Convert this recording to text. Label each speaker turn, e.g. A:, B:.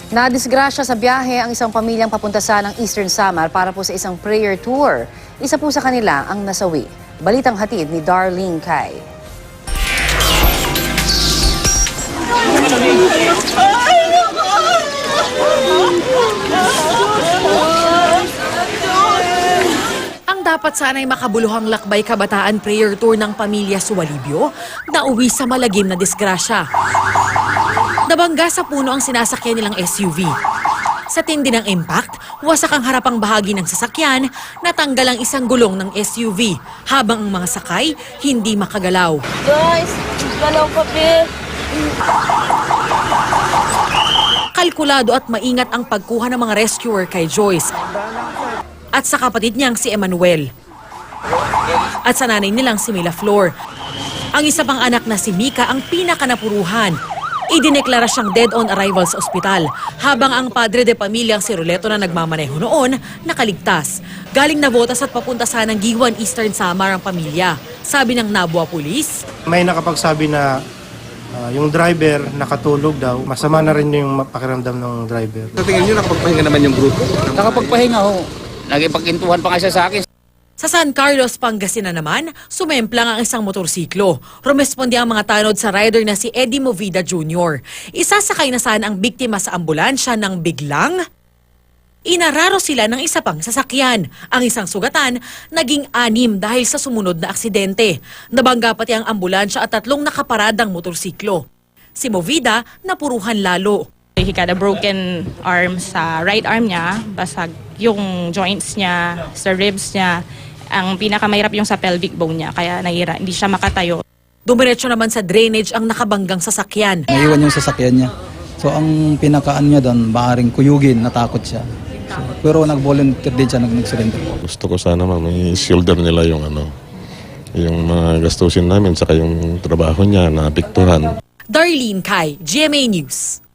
A: Nadisgrasya sa biyahe ang isang pamilyang papunta sa ng Eastern Samar para po sa isang prayer tour. Isa po sa kanila ang nasawi. Balitang hatid ni Darlene Kai. Ang dapat sana'y makabuluhang lakbay kabataan prayer tour ng pamilya Suwalibyo, nauwi sa malagim na disgrasya. Nabangga sa puno ang sinasakyan nilang SUV. Sa tindi ng impact, wasak ang harapang bahagi ng sasakyan, natanggal ang isang gulong ng SUV, habang ang mga sakay hindi makagalaw.
B: Guys, galaw pa, be.
A: Kalkulado at maingat ang pagkuha ng mga rescuer kay Joyce at sa kapatid niyang si Emmanuel at sa nanay nilang si Mila Flor. Ang isa pang anak na si Mika ang pinakanapuruhan. Idineklara siyang dead on arrival sa ospital, habang ang padre de pamilyang si Roleto na nagmamaneho noon nakaligtas. Galing Navotas at papunta sanang Giwan, Eastern Samar ang pamilya. Sabi ng Nabua Police,
C: may nakapagsabi na yung driver nakatulog daw. Masama na rin yung pakiramdam ng driver.
D: Sa tingin nyo, nakapagpahinga naman yung grupo?
E: Nakapagpahinga ho. Nagipagkintuhan pa nga siya sa akin.
A: sa San Carlos, Pangasinan naman, sumemplang ang isang motorsiklo. Rumesponde ang mga tanod sa rider na si Eddie Movida Jr. Isasakay na sana ang biktima sa ambulansya nang biglang inararo sila ng isa pang sasakyan. Ang isang sugatan, naging 6 dahil sa sumunod na aksidente. Nabangga pati ang ambulansya at 3 nakaparadang motorsiklo. Si Movida napuruhan lalo.
F: He got a broken arm sa right arm niya, basag yung joints niya, sa ribs niya. Ang pinakamahirap yung sa pelvic bone niya, kaya hindi siya makatayo.
A: Dumiretso naman sa drainage ang nakabanggang sasakyan.
G: Naiwan yung sasakyan niya. So ang pinakaan niya doon, maaaring kuyugin, natakot siya. So, pero nag-volunteer din siya, nag-surrender.
H: Gusto ko sana may shoulder nila yung yung mga gastusin namin saka yung trabaho niya na apektuhan.
A: Darlene Kai, GMA News.